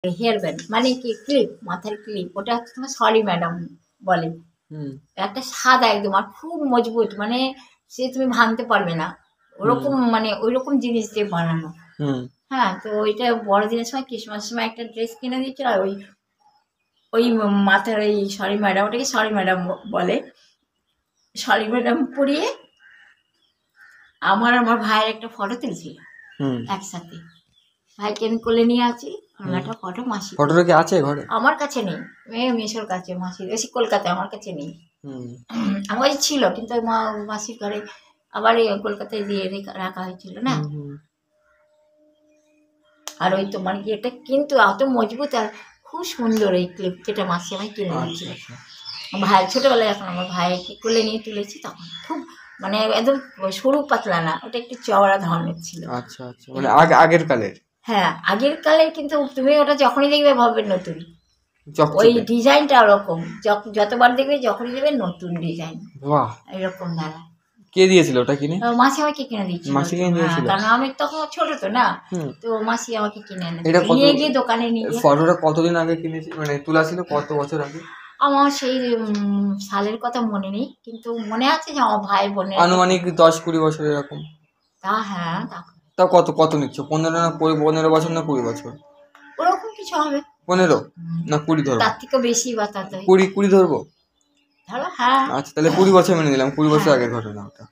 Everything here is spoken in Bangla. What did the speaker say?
হেয়ার ব্যান্ড মানে কি ক্লিপ, মাথার ক্লিপ, ওটা হচ্ছে তোমার সরি ম্যাডাম বলে। একটা সাদা একদম আর খুব মজবুত, মানে সে তুমি ভাঙতে পারবে না ওরকম, মানে ওই রকম জিনিস দিয়ে বানানো। হ্যাঁ, তো ওইটা বড়দিনের সময় ক্রিসমাস সময় একটা ড্রেস কিনে দিয়েছিল, আর ওই ওই মাথার ওই সরি ম্যাডাম, ওটাকে সরি ম্যাডাম বলে, সরি ম্যাডাম পরিয়ে আমার ভাইয়ের একটা ফটো তুলছিল একসাথে। ভাইকে আমি কোলে নিয়ে আছি, একটা ফটো মাসি, ফটোটা কি আছে ঘরে? আমার কাছে নেই, মেসোর কাছে, মাসির বেশি কলকাতায়, আমার কাছে নেই। আমার কাছে ছিল কিন্তু মাসির ঘরে আবার এই কলকাতায় দিয়ে রাখা হয়েছিল না। আর ওই তোমার কি এটা কিন্তু এত মজবুত আর খুব সুন্দর এই ক্লিপ, যেটা মাসি আমায় কিনে দিয়েছিল। ভাই ছোটবেলায় এখন আমার ভাইকে কোলে নিয়ে তুলেছি, তখন খুব মানে একদম সরু পাতলা না, ওটা একটু চওড়া ধরনের ছিল। আচ্ছা আচ্ছা, মানে আগের কালের। হ্যাঁ, আগের কালের, কিন্তু তুমি ওটা যখনই দেখবে ভাববে নতুন, ওই ডিজাইনটা ওরকম, যতবার দেখবে যখনই দেখবে নতুন ডিজাইন। বাহ, এরকম দাঁড়ায়। কে দিয়েছিল ওটা কিনে? মাসি আমাকে কিনে দিয়েছিল। মাসি কিনে দিয়েছিল, কারণ আমি তখন ছোট তো না, তো মাসি আমাকে কিনে এনে নিয়ে গিয়ে দোকানে নিয়ে। ফটোটা কতদিন আগে কিনেছি, মানে তোলা ছিল কত বছর আগে? আমার সেই সালের কথা মনে নেই, কিন্তু মনে আছে যে আমার ভাই বোনের আনুমানিক 10-20 বছর এরকম। তা হ্যাঁ, তা কত নিচ্ছ? 15 বছর না 20 বছর ওরকম কিছু হবে। 15 না 20 ধরবো? তার থেকে বেশি বা তাতে 20 ধরবো। ধরো। হ্যাঁ, আচ্ছা, তাহলে 20 বছর মেনে নিলাম, 20 বছর আগের ঘটনা ওটা।